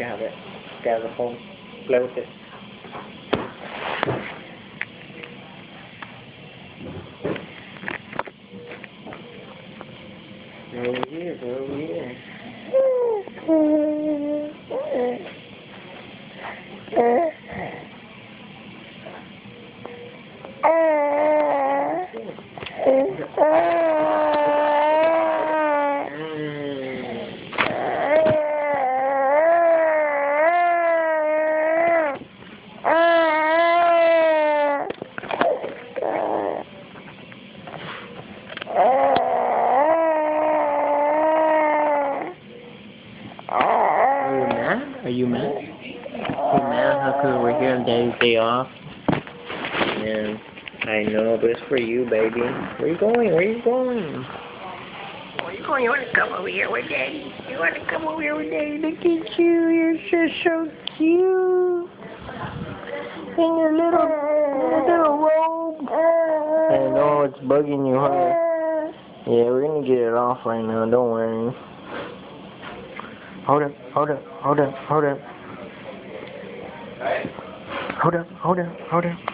can have it. You can have the phone. Play with it. Over here, over here. Are you mad? Are you mad? How come we're here on Daddy's day off? And I know, but it's for you, baby. Where you going? Where you going? Where you going? You want to come over here with Daddy? You want to come over here with Daddy? Look at you. You're so cute. In your little robe. I know it's bugging you, huh? Yeah, we're going to get it off right now. Don't worry. Hold up, hold up, hold up, hold up. Hold up, hold up, hold up.